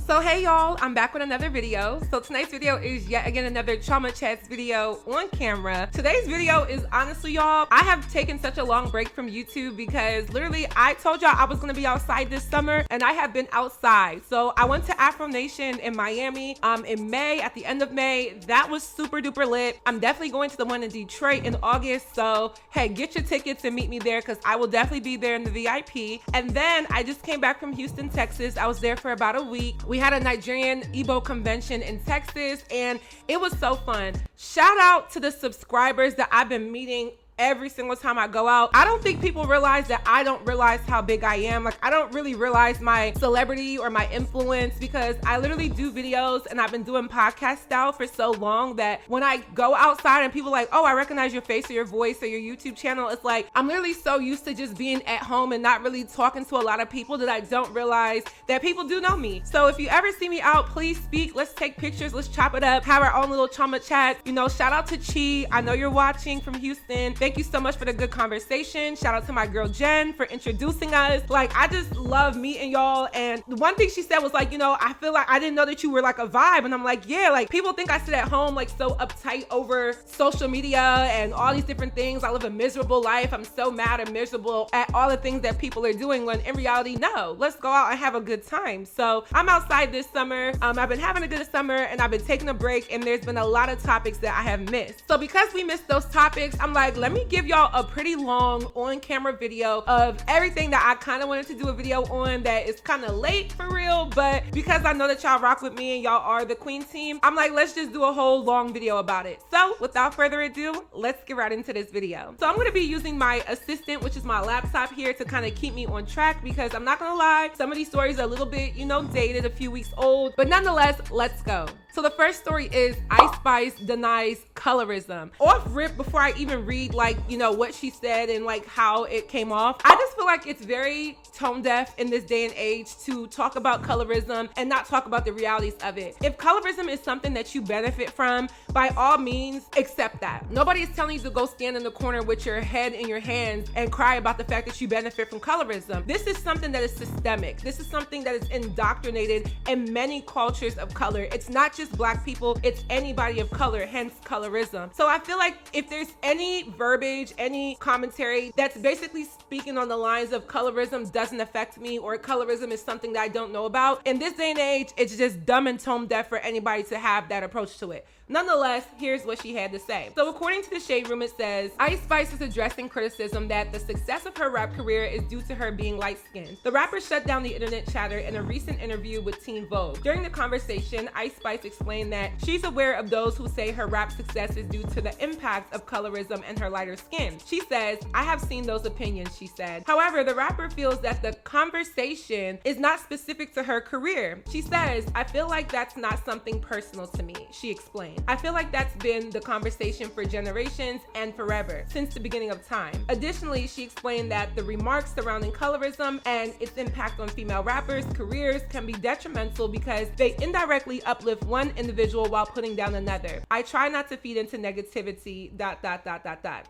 So hey y'all, I'm back with another video. So tonight's video is yet again another Chioma chats video on camera. Today's video is honestly y'all, I have taken such a long break from YouTube because literally I told y'all I was gonna be outside this summer and I have been outside. So I went to Afro Nation in Miami in May, at the end of May. That was super duper lit. I'm definitely going to the one in Detroit in August. So hey, get your tickets and meet me there because I will definitely be there in the VIP. And then I just came back from Houston, Texas. I was there for about a week. We had a Nigerian Igbo convention in Texas and it was so fun. Shout out to the subscribers that I've been meeting every single time I go out. I don't think people realize that I don't realize how big I am. Like I don't really realize my celebrity or my influence because I literally do videos and I've been doing podcast style for so long that when I go outside and people are like, oh, I recognize your face or your voice or your YouTube channel, it's like I'm literally so used to just being at home and not really talking to a lot of people that I don't realize that people do know me. So if you ever see me out, please speak. Let's take pictures. Let's chop it up. Have our own little Chioma chat. You know, shout out to Chi. I know you're watching from Houston. Thank you so much for the good conversation. Shout out to my girl Jen for introducing us. Like I just love meeting y'all. And the one thing she said was like, you know, I feel like I didn't know that you were like a vibe. And I'm like, yeah, like people think I sit at home like so uptight over social media and all these different things. I live a miserable life. I'm so mad and miserable at all the things that people are doing when in reality, no, let's go out and have a good time. So I'm outside this summer. I've been having a good summer and I've been taking a break and there's been a lot of topics that I have missed. So because we missed those topics, I'm like, let me give y'all a pretty long on-camera video of everything that I kind of wanted to do a video on that is kind of late for real, but because I know that y'all rock with me and y'all are the queen team, I'm like, let's just do a whole long video about it. So without further ado, let's get right into this video. So I'm going to be using my assistant, which is my laptop here, to kind of keep me on track because I'm not gonna lie, some of these stories are a little bit, you know, dated, a few weeks old, but nonetheless, let's go. So the first story is Ice Spice denies colorism. Off rip, before I even read like, you know, what she said and like how it came off, I just feel like it's very tone deaf in this day and age to talk about colorism and not talk about the realities of it. If colorism is something that you benefit from, by all means, accept that. Nobody is telling you to go stand in the corner with your head in your hands and cry about the fact that you benefit from colorism. This is something that is systemic. This is something that is indoctrinated in many cultures of color. It's not just Black people, it's anybody of color, hence colorism. So I feel like if there's any verbiage, any commentary that's basically speaking on the lines of colorism doesn't affect me or colorism is something that I don't know about, in this day and age, it's just dumb and tone deaf for anybody to have that approach to it. Nonetheless, here's what she had to say. So according to the Shade Room, it says, Ice Spice is addressing criticism that the success of her rap career is due to her being light-skinned. The rapper shut down the internet chatter in a recent interview with Teen Vogue. During the conversation, Ice Spice explained that she's aware of those who say her rap success is due to the impact of colorism and her lighter skin. She says, I have seen those opinions, she said. However, the rapper feels that the conversation is not specific to her career. She says, I feel like that's not something personal to me, she explained. I feel like that's been the conversation for generations and forever, since the beginning of time. Additionally, she explained that the remarks surrounding colorism and its impact on female rappers' careers can be detrimental because they indirectly uplift one individual while putting down another. I try not to feed into negativity, ...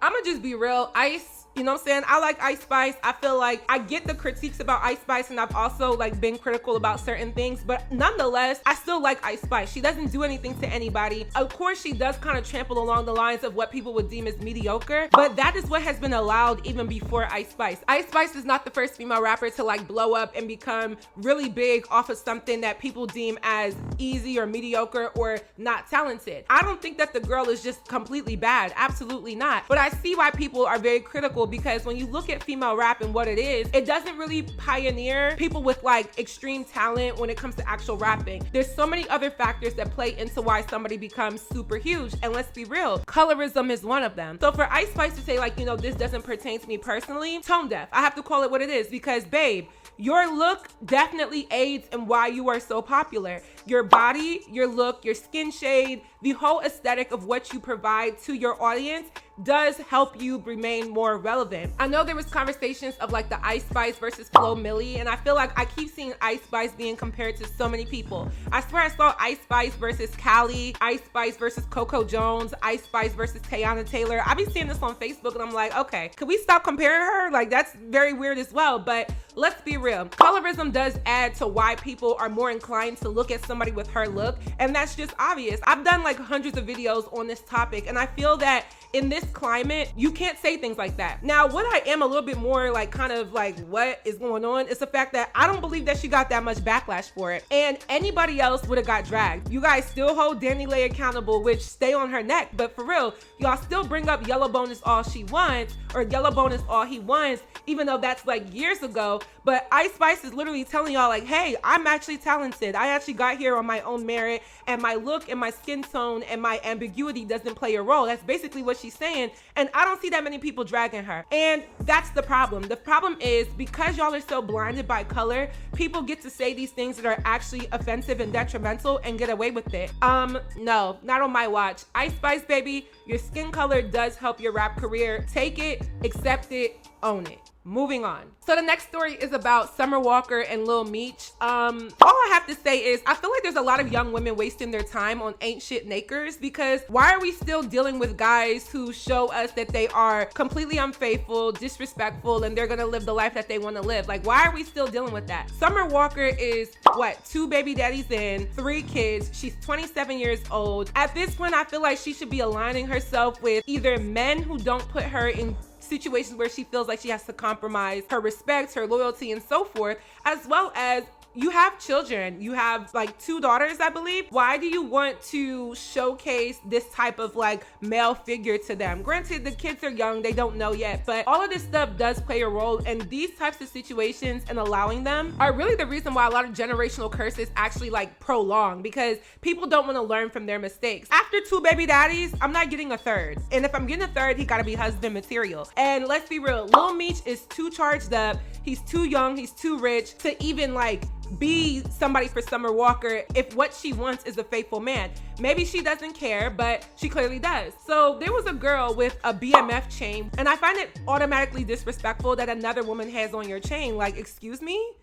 I'ma just be real, Ice, you know what I'm saying? I like Ice Spice. I feel like I get the critiques about Ice Spice and I've also like been critical about certain things, but nonetheless, I still like Ice Spice. She doesn't do anything to anybody. Of course, she does kind of trample along the lines of what people would deem as mediocre, but that is what has been allowed even before Ice Spice. Ice Spice is not the first female rapper to like blow up and become really big off of something that people deem as easy or mediocre or not talented. I don't think that the girl is just completely bad. Absolutely not. But I see why people are very critical because when you look at female rap and what it is, it doesn't really pioneer people with like extreme talent when it comes to actual rapping. There's so many other factors that play into why somebody becomes super huge, and let's be real, colorism is one of them. So for Ice Spice to say like, you know, this doesn't pertain to me personally, tone deaf. I have to call it what it is because babe, your look definitely aids in why you are so popular. Your body, your look, your skin shade, the whole aesthetic of what you provide to your audience does help you remain more relevant. I know there was conversations of like the Ice Spice versus Flo Milli, and I feel like I keep seeing Ice Spice being compared to so many people. I swear I saw Ice Spice versus Callie, Ice Spice versus Coco Jones, Ice Spice versus Teyana Taylor. I be seeing this on Facebook and I'm like, okay, could we stop comparing her? Like that's very weird as well. But let's be real. Colorism does add to why people are more inclined to look at somebody with her look, and that's just obvious. I've done like hundreds of videos on this topic, and I feel that in this climate, you can't say things like that. Now, what I am a little bit more like kind of like what is going on is the fact that I don't believe that she got that much backlash for it, and anybody else would have got dragged. You guys still hold Dani Leigh accountable, which stay on her neck, but for real, y'all still bring up yellow bone is all she wants or yellow bone is all he wants, even though that's like years ago. But Ice Spice is literally telling y'all like, hey, I'm actually talented. I actually got here on my own merit, and my look and my skin tone and my ambiguity doesn't play a role. That's basically what she's saying, and I don't see that many people dragging her, and that's the problem. The problem is because y'all are so blinded by color, people get to say these things that are actually offensive and detrimental and get away with it. No, not on my watch. Ice Spice, baby, your skin color does help your rap career. Take it, accept it, own it. Moving on. So the next story is about Summer Walker and Lil Meech. All I have to say is I feel like there's a lot of young women wasting their time on ain't shit nakers, because why are we still dealing with guys who show us that they are completely unfaithful, disrespectful, and they're gonna live the life that they wanna live? Like, why are we still dealing with that? Summer Walker is what, 2 baby daddies in, 3 kids. She's 27 years old. At this point, I feel like she should be aligning herself with either men who don't put her in situations where she feels like she has to compromise her respect, her loyalty, and so forth, as well as you have children. You have like 2 daughters, I believe. Why do you want to showcase this type of like male figure to them? Granted, the kids are young, they don't know yet, but all of this stuff does play a role, and these types of situations and allowing them are really the reason why a lot of generational curses actually like prolong, because people don't want to learn from their mistakes. After 2 baby daddies, I'm not getting a third. And if I'm getting a third, he gotta be husband material. And let's be real, Lil Meech is too charged up. He's too young, he's too rich to even like be somebody for Summer Walker if what she wants is a faithful man. Maybe she doesn't care, but she clearly does. So there was a girl with a BMF chain, and I find it automatically disrespectful that another woman has on your chain. Like, excuse me?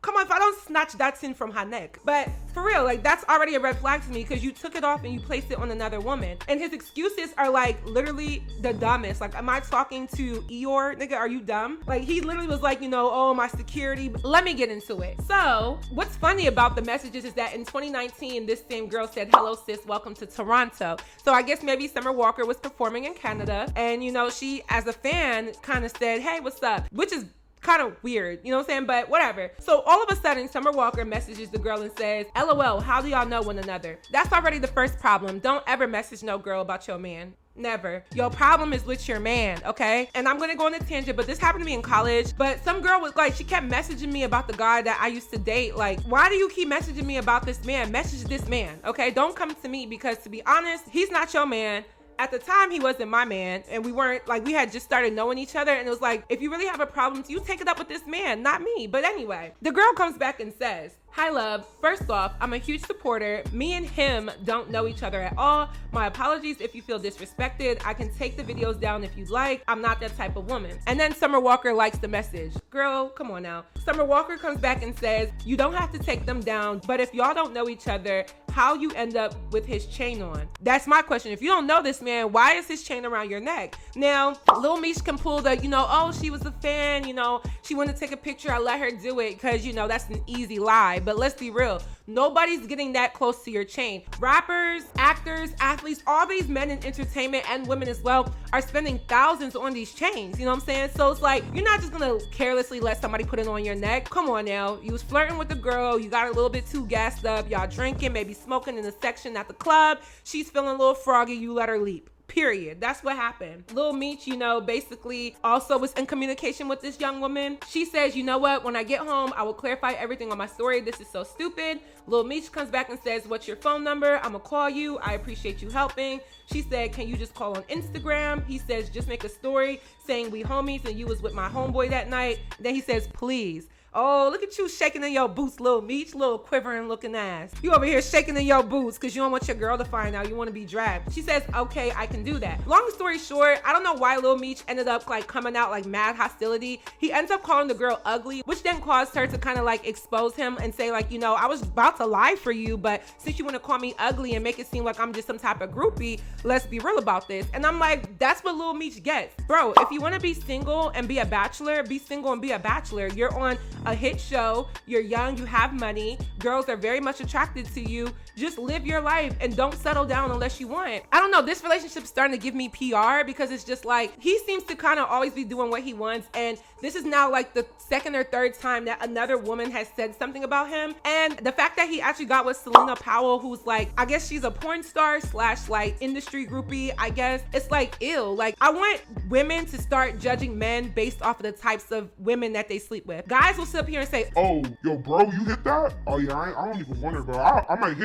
Come on, if I don't snatch that sin from her neck. But for real, like, that's already a red flag to me, because you took it off and you placed it on another woman. And his excuses are like literally the dumbest. Like, am I talking to Eeyore? Nigga, are you dumb? Like, he literally was like, you know, oh, my security. Let me get into it. So what's funny about the messages is that in 2019, this same girl said, hello sis, welcome to Toronto. So I guess maybe Summer Walker was performing in Canada, and you know, she as a fan kind of said, hey, what's up? Which is kind of weird, you know what I'm saying? But whatever. So all of a sudden, Summer Walker messages the girl and says, LOL, how do y'all know one another? That's already the first problem. Don't ever message no girl about your man. Never. Your problem is with your man, okay? And I'm gonna go on a tangent, but this happened to me in college. But some girl was like, she kept messaging me about the guy that I used to date. Like, why do you keep messaging me about this man? Message this man, okay? Don't come to me, because to be honest, he's not your man. At the time, he wasn't my man, and we weren't, like, we had just started knowing each other, and it was like, if you really have a problem, you take it up with this man, not me. But anyway, the girl comes back and says, hi love, first off, I'm a huge supporter. Me and him don't know each other at all. My apologies if you feel disrespected. I can take the videos down if you'd like. I'm not that type of woman. And then Summer Walker likes the message. Girl, come on now. Summer Walker comes back and says, you don't have to take them down, but if y'all don't know each other, how you end up with his chain on? That's my question. If you don't know this man, why is his chain around your neck? Now, Lil Meech can pull the, you know, oh, she was a fan, you know, she wanted to take a picture, I let her do it, because, you know, that's an easy lie. But let's be real, nobody's getting that close to your chain. Rappers, actors, athletes, all these men in entertainment and women as well are spending thousands on these chains, you know what I'm saying? So it's like, you're not just gonna carelessly let somebody put it on your neck. Come on now, you was flirting with the girl, you got a little bit too gassed up, y'all drinking, maybe smoking in the section at the club, she's feeling a little froggy, you let her leap. Period. That's what happened. Lil Meech, you know, basically also was in communication with this young woman. She says, you know what? When I get home, I will clarify everything on my story. This is so stupid. Lil Meech comes back and says, what's your phone number? I'm gonna call you. I appreciate you helping. She said, can you just call on Instagram? He says, just make a story saying we homies and you was with my homeboy that night. Then he says, please. Oh, look at you shaking in your boots, little Meech, little quivering looking ass. You over here shaking in your boots because you don't want your girl to find out. You want to be dragged. She says, okay, I can do that. Long story short, I don't know why Lil Meech ended up like coming out like mad hostility. He ends up calling the girl ugly, which then caused her to kind of like expose him and say like, you know, I was about to lie for you, but since you want to call me ugly and make it seem like I'm just some type of groupie, let's be real about this. And I'm like, that's what Lil Meech gets. Bro, if you want to be single and be a bachelor, be single and be a bachelor. You're on a hit show, you're young, you have money, girls are very much attracted to you. Just live your life and don't settle down unless you want. I don't know, this relationship's starting to give me PR because it's just like, he seems to kind of always be doing what he wants, and this is now like the second or third time that another woman has said something about him. And the fact that he actually got with Selena Powell, who's like, I guess she's a porn star slash like industry groupie, I guess. It's like, ew. Like, I want women to start judging men based off of the types of women that they sleep with. Guys will sit up here and say, oh, yo, bro, you hit that? Oh yeah, I don't even want it, bro. I might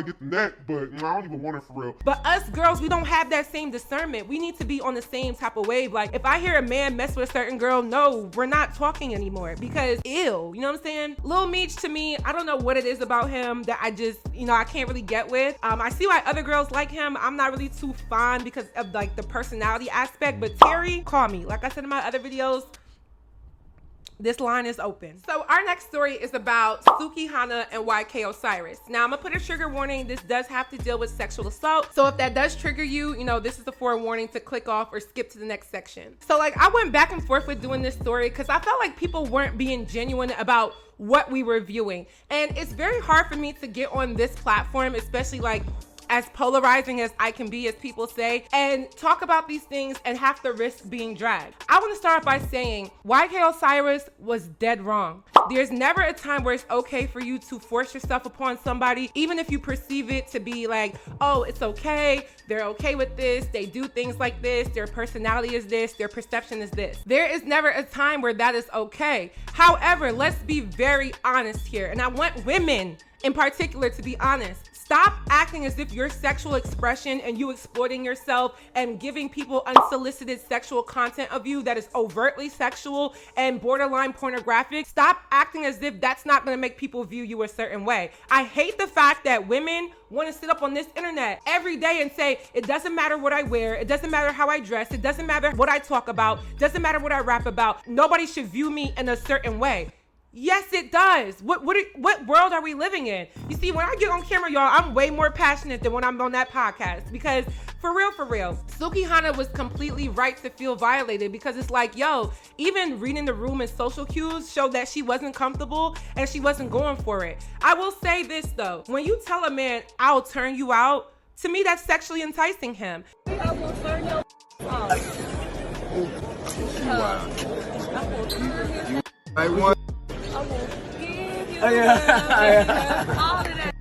get the neck, but you know, I don't even want it for real. But us girls, we don't have that same discernment. We need to be on the same type of wave. Like, if I hear a man mess with a certain girl, no, we're not talking anymore because ew, you know what I'm saying? Lil Meech, to me, I don't know what it is about him that I just, you know, I can't really get with. I see why other girls like him. I'm not really too fond because of like the personality aspect, but Terry, call me. Like I said in my other videos, this line is open. So our next story is about Sukihana and YK Osiris. Now I'm gonna put a trigger warning. This does have to deal with sexual assault. So if that does trigger you, you know, this is a forewarning to click off or skip to the next section. So like, I went back and forth with doing this story because I felt like people weren't being genuine about what we were viewing. And it's very hard for me to get on this platform, especially like as polarizing as I can be, as people say, and talk about these things and have to risk being dragged. I want to start off by saying YK Osiris was dead wrong. There's never a time where it's okay for you to force yourself upon somebody, even if you perceive it to be like, oh, it's okay, they're okay with this, they do things like this, their personality is this, their perception is this. There is never a time where that is okay. However, let's be very honest here, and I want women in particular to be honest. Stop acting as if your sexual expression and you exploiting yourself and giving people unsolicited sexual content of you that is overtly sexual and borderline pornographic. Stop acting as if that's not gonna make people view you a certain way. I hate the fact that women want to sit up on this internet every day and say, it doesn't matter what I wear, it doesn't matter how I dress, it doesn't matter what I talk about, doesn't matter what I rap about, nobody should view me in a certain way. Yes, it does. What world are we living in? You see, when I get on camera, y'all, I'm way more passionate than when I'm on that podcast because for real, Sukihana was completely right to feel violated because it's like, yo, even reading the room and social cues showed that she wasn't comfortable and she wasn't going for it. I will say this though, when you tell a man, I'll turn you out, to me, that's sexually enticing him. I will turn your I want. I will give you all of that.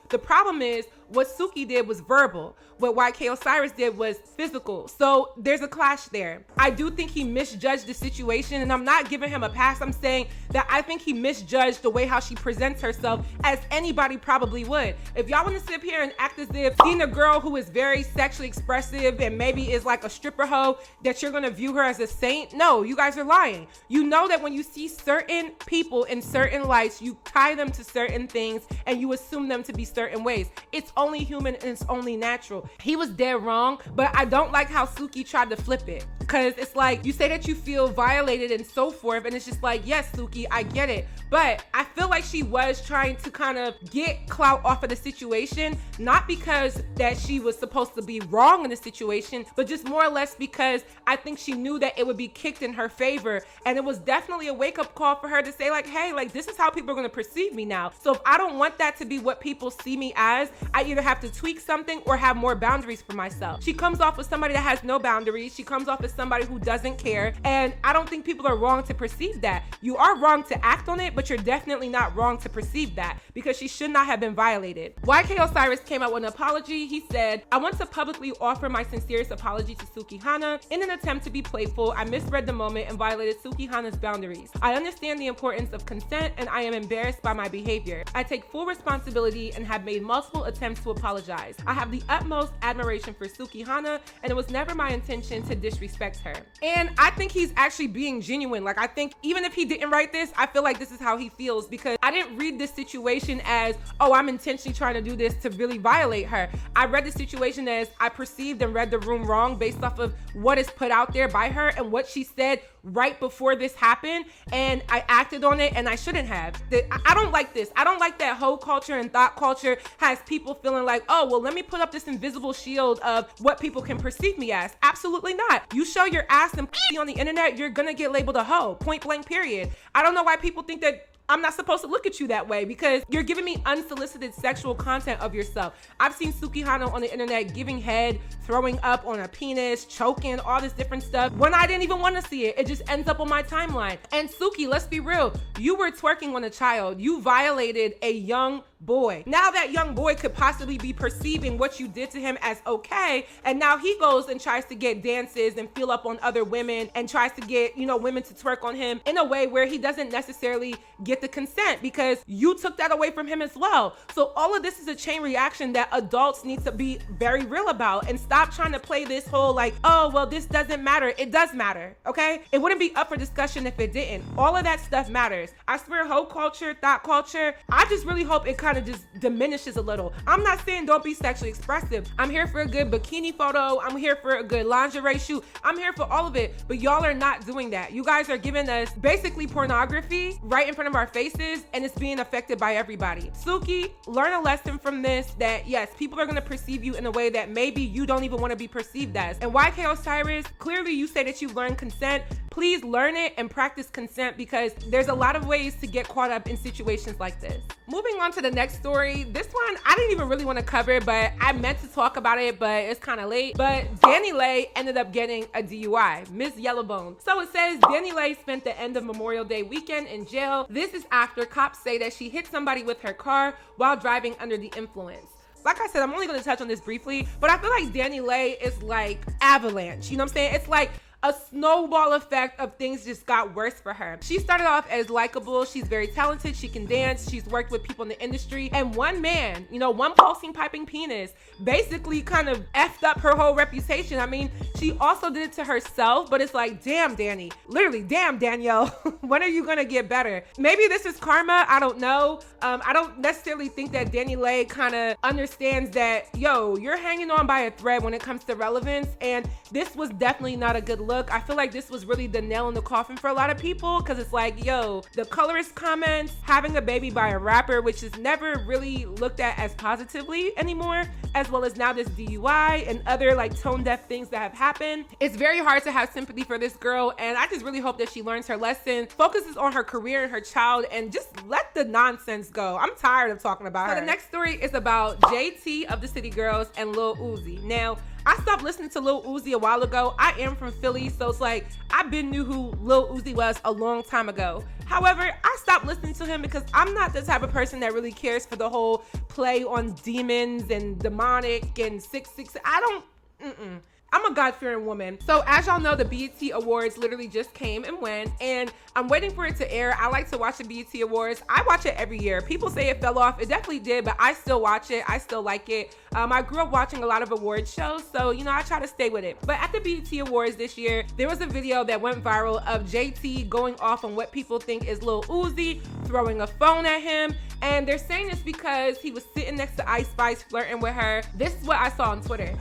The problem is, what Suki did was verbal. What YK Osiris did was physical. So there's a clash there. I do think he misjudged the situation, and I'm not giving him a pass. I'm saying that I think he misjudged the way how she presents herself, as anybody probably would. If y'all want to sit up here and act as if seeing a girl who is very sexually expressive and maybe is like a stripper hoe, that you're gonna view her as a saint, no, you guys are lying. You know that when you see certain people in certain lights, you tie them to certain things and you assume them to be certain ways. It's only human and it's only natural. He was dead wrong, but I don't like how Suki tried to flip it, because it's like, you say that you feel violated and so forth, and it's just like, yes, Suki, I get it, but I feel like she was trying to kind of get clout off of the situation, not because that she was supposed to be wrong in the situation, but just more or less because I think she knew that it would be kicked in her favor, and it was definitely a wake-up call for her to say like, hey, like, this is how people are going to perceive me now. So if I don't want that to be what people see me as, I either have to tweak something or have more boundaries for myself. She comes off as somebody that has no boundaries. She comes off as somebody who doesn't care, and I don't think people are wrong to perceive that. You are wrong to act on it, but you're definitely not wrong to perceive that, because she should not have been violated. YK Osiris came out with an apology. He said, I want to publicly offer my sincerest apology to Sukihana. In an attempt to be playful, I misread the moment and violated Sukihana's boundaries. I understand the importance of consent, and I am embarrassed by my behavior. I take full responsibility and have made multiple attempts to apologize. I have the utmost admiration for Sukihana, and it was never my intention to disrespect her. And I think he's actually being genuine. Like, I think even if he didn't write this, I feel like this is how he feels, because I didn't read this situation as, oh, I'm intentionally trying to do this to really violate her. I read the situation as I perceived and read the room wrong based off of what is put out there by her and what she said right before this happened, and I acted on it, and I shouldn't have. I don't like this. I don't like that whole culture and thought culture has people feeling like, oh, well, let me put up this invisible shield of what people can perceive me as. Absolutely not. You show your ass and pussy on the internet, you're gonna get labeled a hoe, point blank period. I don't know why people think that I'm not supposed to look at you that way, because you're giving me unsolicited sexual content of yourself. I've seen Sukihana on the internet giving head, throwing up on a penis, choking, all this different stuff when I didn't even want to see it. It just ends up on my timeline. And Suki, let's be real, you were twerking on a child. You violated a young boy. Now that young boy could possibly be perceiving what you did to him as okay, and now he goes and tries to get dances and feel up on other women and tries to get, you know, women to twerk on him in a way where he doesn't necessarily get the consent, because you took that away from him as well. So all of this is a chain reaction that adults need to be very real about, and stop trying to play this whole like, oh, well, this doesn't matter. It does matter, okay? It wouldn't be up for discussion if it didn't. All of that stuff matters. I swear, hoe culture, thought culture, I just really hope it kind of just diminishes a little. I'm not saying don't be sexually expressive. I'm here for a good bikini photo. I'm here for a good lingerie shoot. I'm here for all of it, but y'all are not doing that. You guys are giving us basically pornography right in front of our faces, and it's being affected by everybody. Suki, learn a lesson from this, that yes, people are gonna perceive you in a way that maybe you don't even want to be perceived as. And YK Osiris, clearly you say that you've learned consent. Please learn it and practice consent, because there's a lot of ways to get caught up in situations like this. Moving on to the next story. This one I didn't even really want to cover, but I meant to talk about it, but it's kind of late. But Dani Leigh ended up getting a DUI, Miss Yellowbone. So it says Dani Leigh spent the end of Memorial Day weekend in jail. This is after cops say that she hit somebody with her car while driving under the influence. Like I said, I'm only going to touch on this briefly, but I feel like Dani Leigh is like avalanche. You know what I'm saying? It's like a snowball effect of things just got worse for her. She started off as likable. She's very talented. She can dance. She's worked with people in the industry. And one man, you know, one pulsing piping penis basically kind of effed up her whole reputation. I mean, she also did it to herself, but it's like, damn, Dani. Literally, damn, Danielle. When are you going to get better? Maybe this is karma. I don't know. I don't necessarily think that Dani Leigh kind of understands that, yo, you're hanging on by a thread when it comes to relevance. And this was definitely not a good look. I feel like this was really the nail in the coffin for a lot of people, because it's like, yo, the colorist comments, having a baby by a rapper, which is never really looked at as positively anymore, as well as now this DUI and other like tone deaf things that have happened. It's very hard to have sympathy for this girl, and I just really hope that she learns her lesson, focuses on her career and her child, and just let the nonsense go. I'm tired of talking about her. So the next story is about JT of the City Girls and Lil Uzi. Now, I stopped listening to Lil Uzi a while ago. I am from Philly, so it's like, I've been knew who Lil Uzi was a long time ago. However, I stopped listening to him because I'm not the type of person that really cares for the whole play on demons and demonic and 666. I don't, I'm a God-fearing woman. So as y'all know, the BET Awards literally just came and went, and I'm waiting for it to air. I like to watch the BET Awards. I watch it every year. People say it fell off. It definitely did, but I still watch it. I still like it. I grew up watching a lot of award shows, so, you know, I try to stay with it. But at the BET Awards this year, there was a video that went viral of JT going off on what people think is Lil Uzi, throwing a phone at him, and they're saying it's because he was sitting next to Ice Spice flirting with her. This is what I saw on Twitter.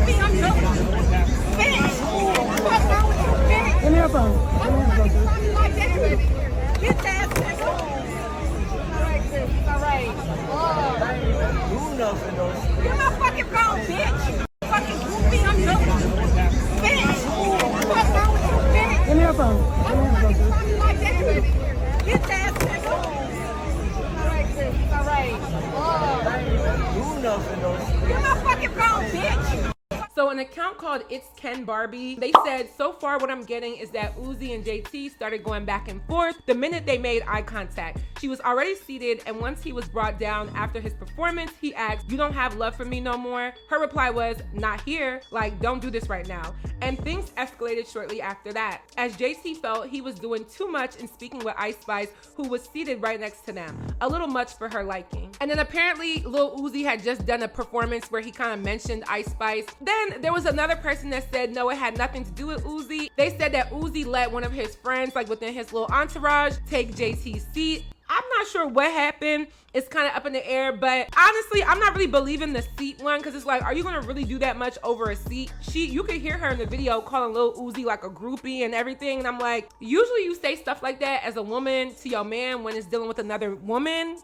Give me your phone. Give my fucking phone, bitch. Fucking goofy, I'm joking. Bitch. Give me your phone. Bitch ass nigga. Alright, sis. Alright. Give my fucking phone, bitch. So an account called It's Ken Barbie. They said, so far what I'm getting is that Uzi and JT started going back and forth the minute they made eye contact. She was already seated, and once he was brought down after his performance, he asked, "You don't have love for me no more?" Her reply was, "Not here, like don't do this right now." And things escalated shortly after that, as JT felt he was doing too much in speaking with Ice Spice, who was seated right next to them. A little much for her liking. And then apparently Lil Uzi had just done a performance where he kind of mentioned Ice Spice. Then there was another person that said no, it had nothing to do with Uzi. They said that Uzi let one of his friends, like within his little entourage, take JT's seat. I'm not sure what happened. It's kind of up in the air, but honestly, I'm not really believing the seat one, because it's like, are you gonna really do that much over a seat? You could hear her in the video calling Lil Uzi like a groupie and everything, and I'm like, usually you say stuff like that as a woman to your man when it's dealing with another woman.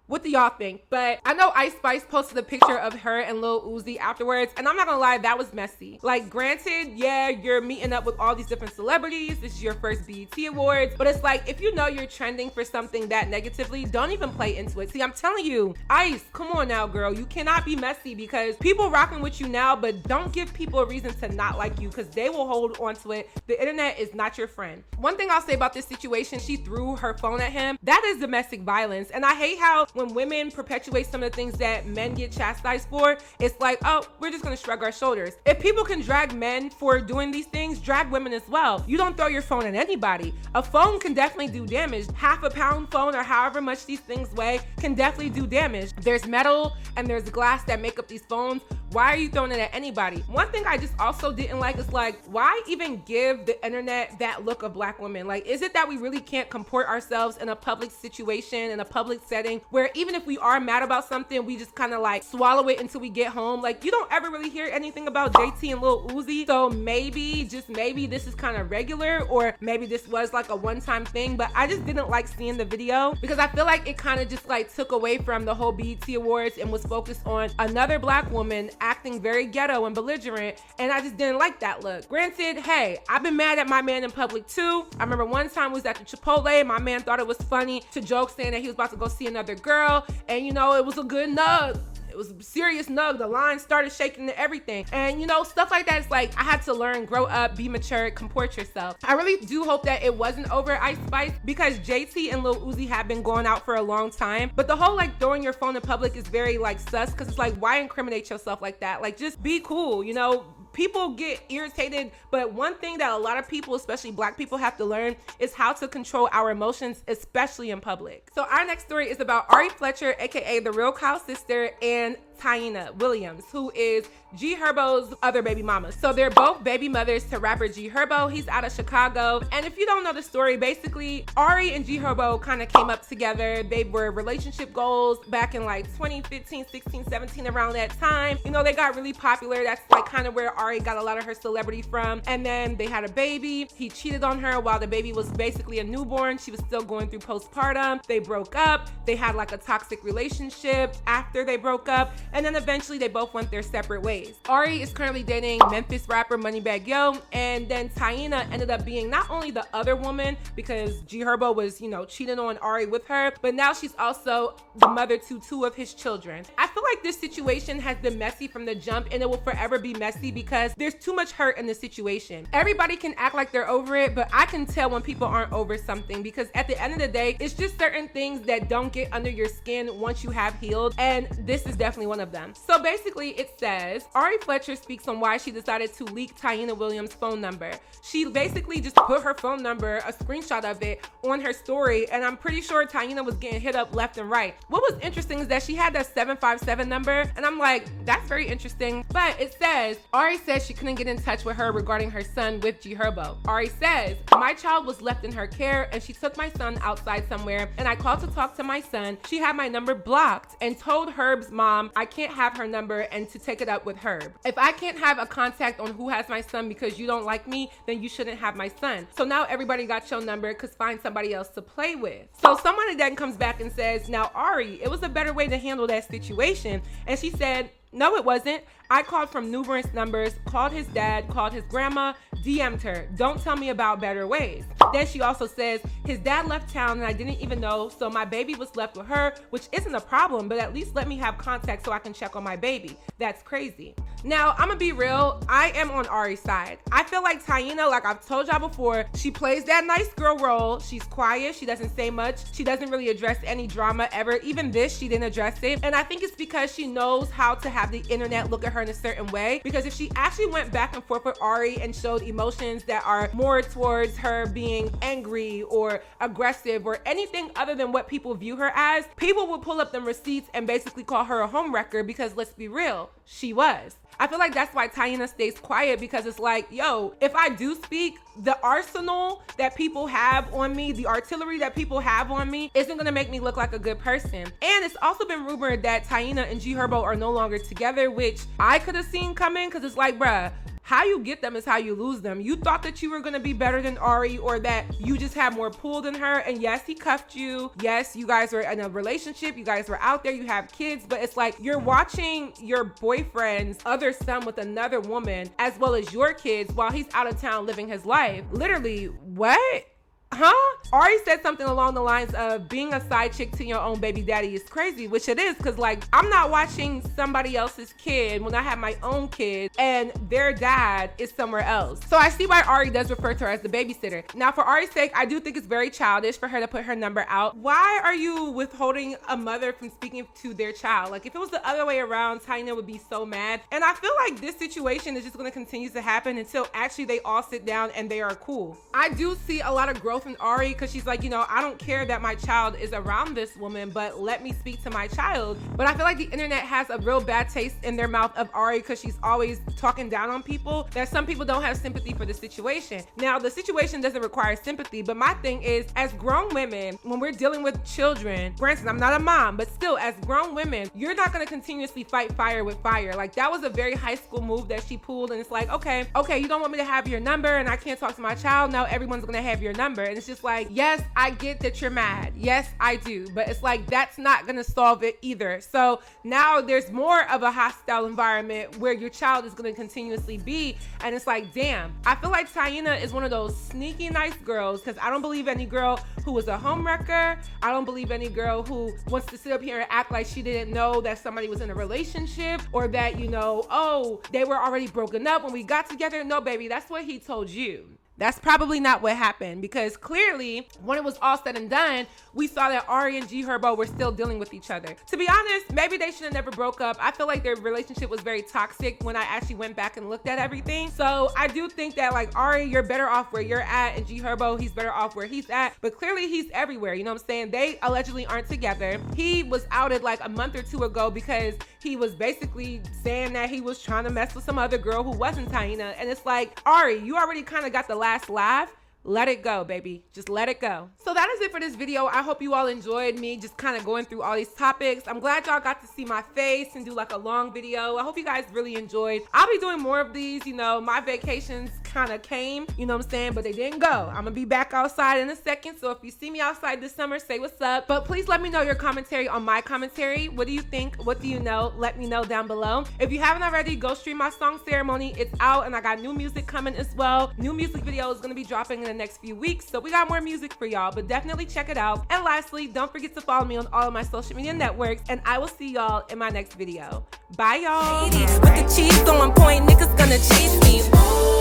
What do y'all think? But I know Ice Spice posted a picture of her and Lil Uzi afterwards, and I'm not gonna lie, that was messy. Like, granted, yeah, you're meeting up with all these different celebrities, this is your first BET Awards, but it's like, if you know you're trending for something that negatively, don't even play into it. See, I'm telling you, Ice, come on now, girl, you cannot be messy, because people rocking with you now, but don't give people a reason to not like you, because they will hold on to it. The internet is not your friend. One thing I'll say about this situation, she threw her phone at him. That is domestic violence, and I hate how when women perpetuate some of the things that men get chastised for, it's like, oh, we're just gonna shrug our shoulders. If people can drag men for doing these things, drag women as well. You don't throw your phone at anybody. A phone can definitely do damage. Half a pound phone or however much these things weigh can definitely do damage. There's metal and there's glass that make up these phones. Why are you throwing it at anybody? One thing I just also didn't like is like, why even give the internet that look of black women? Like, is it that we really can't comport ourselves in a public situation, in a public setting, where even if we are mad about something, we just kind of like swallow it until we get home? Like, you don't ever really hear anything about JT and Lil Uzi. So maybe, just maybe this is kind of regular, or maybe this was like a one-time thing, but I just didn't like seeing the video because I feel like it kind of just like took away from the whole BET Awards and was focused on another black woman acting very ghetto and belligerent, and I just didn't like that look. Granted, hey, I've been mad at my man in public too. I remember one time we was at the Chipotle, my man thought it was funny to joke saying that he was about to go see another girl, and you know, it was a good nug. It was a serious nug. The line started shaking and everything. And you know, stuff like that is like, I had to learn, grow up, be mature, comport yourself. I really do hope that it wasn't over Ice Spice, because JT and Lil Uzi have been going out for a long time. But the whole like throwing your phone in public is very like sus, because it's like, why incriminate yourself like that? Like, just be cool, you know? People get irritated, but one thing that a lot of people, especially black people, have to learn is how to control our emotions, especially in public. So our next story is about Ari Fletcher, aka the Real Kyle sister, and Taina Williams, who is G Herbo's other baby mama. So they're both baby mothers to rapper G Herbo. He's out of Chicago. And if you don't know the story, basically Ari and G Herbo kind of came up together. They were relationship goals back in like 2015, 16, 17, around that time. You know, they got really popular. That's like kind of where Ari got a lot of her celebrity from. And then they had a baby. He cheated on her while the baby was basically a newborn. She was still going through postpartum. They broke up. They had like a toxic relationship after they broke up. And then eventually they both went their separate ways. Ari is currently dating Memphis rapper Moneybagg Yo, and then Taina ended up being not only the other woman, because G Herbo was, you know, cheating on Ari with her, but now she's also the mother to two of his children. I feel like this situation has been messy from the jump, and it will forever be messy because there's too much hurt in the situation. Everybody can act like they're over it, but I can tell when people aren't over something, because at the end of the day, it's just certain things that don't get under your skin once you have healed, and this is definitely one of them. So basically it says, Ari Fletcher speaks on why she decided to leak Taina Williams' phone number. She basically just put her phone number, a screenshot of it, on her story, and I'm pretty sure Taina was getting hit up left and right. What was interesting is that she had that 757 number, and I'm like, that's very interesting. But it says, Ari says she couldn't get in touch with her regarding her son with G Herbo. Ari says, my child was left in her care, and she took my son outside somewhere, and I called to talk to my son. She had my number blocked and told Herb's mom I can't have her number and to take it up with Herb. If I can't have a contact on who has my son because you don't like me, then you shouldn't have my son. So now everybody got your number, because find somebody else to play with. So somebody then comes back and says, now Ari, it was a better way to handle that situation. And she said, No, it wasn't. I called from numerous numbers, called his dad, called his grandma, DM'd her. Don't tell me about better ways. Then she also says, his dad left town and I didn't even know, so my baby was left with her, which isn't a problem, but at least let me have contact so I can check on my baby. That's crazy. Now, I'm gonna be real, I am on Ari's side. I feel like Taina, like I've told y'all before, she plays that nice girl role. She's quiet, she doesn't say much, she doesn't really address any drama ever. Even this, she didn't address it. And I think it's because she knows how to have the internet look at her in a certain way. Because if she actually went back and forth with Ari and showed emotions that are more towards her being angry or aggressive or anything other than what people view her as, people will pull up them receipts and basically call her a homewrecker, because let's be real, she was. I feel like that's why Taina stays quiet, because it's like, yo, if I do speak, the arsenal that people have on me, the artillery that people have on me isn't gonna make me look like a good person. And it's also been rumored that Taina and G Herbo are no longer together, which I could have seen coming, because it's like, bruh, how you get them is how you lose them. You thought that you were gonna be better than Ari, or that you just had more pull than her. And yes, he cuffed you. Yes, you guys were in a relationship. You guys were out there, you have kids, but it's like you're watching your boyfriend's other son with another woman, as well as your kids, while he's out of town living his life. Literally, what? Huh? Ari said something along the lines of being a side chick to your own baby daddy is crazy, which it is, because like I'm not watching somebody else's kid when I have my own kid and their dad is somewhere else. So I see why Ari does refer to her as the babysitter. Now for Ari's sake, I do think it's very childish for her to put her number out. Why are you withholding a mother from speaking to their child? Like if it was the other way around, Taina would be so mad. And I feel like this situation is just going to continue to happen until actually they all sit down and they are cool. I do see a lot of growth in Ari, because she's like, you know, I don't care that my child is around this woman, but let me speak to my child. But I feel like the internet has a real bad taste in their mouth of Ari, because she's always talking down on people, that some people don't have sympathy for the situation. Now, the situation doesn't require sympathy, but my thing is, as grown women, when we're dealing with children, granted, I'm not a mom, but still, as grown women, you're not going to continuously fight fire with fire. Like that was a very high school move that she pulled, and it's like, okay, you don't want me to have your number and I can't talk to my child, now everyone's going to have your number. And it's just like, yes, I get that you're mad. Yes, I do. But it's like, that's not going to solve it either. So now there's more of a hostile environment where your child is going to continuously be. And it's like, damn, I feel like Taina is one of those sneaky nice girls, because I don't believe any girl who was a homewrecker. I don't believe any girl who wants to sit up here and act like she didn't know that somebody was in a relationship, or that, you know, oh, they were already broken up when we got together. No, baby, that's what he told you. That's probably not what happened, because clearly when it was all said and done, we saw that Ari and G Herbo were still dealing with each other. To be honest, maybe they should have never broke up. I feel like their relationship was very toxic when I actually went back and looked at everything. So I do think that like Ari, you're better off where you're at, and G Herbo, he's better off where he's at. But clearly he's everywhere, you know what I'm saying? They allegedly aren't together. He was outed like a month or two ago because he was basically saying that he was trying to mess with some other girl who wasn't Taina. And it's like, Ari, you already kind of got the last laugh. Let it go, baby. Just let it go. So that is it for this video. I hope you all enjoyed me just kind of going through all these topics. I'm glad y'all got to see my face and do like a long video. I hope you guys really enjoyed. I'll be doing more of these. You know, my vacations kind of came, you know what I'm saying, but they didn't go. I'm gonna be back outside in a second, so if you see me outside this summer, say what's up. But please let me know your commentary on my commentary. What do you think? What do you know? Let me know down below. If you haven't already, go stream my song Ceremony. It's out, and I got new music coming as well. New music video is gonna be dropping in the next few weeks, so we got more music for y'all, but definitely check it out. And lastly, don't forget to follow me on all of my social media networks, and I will see y'all in my next video. Bye, y'all. With the cheese on point, niggas gonna chase me.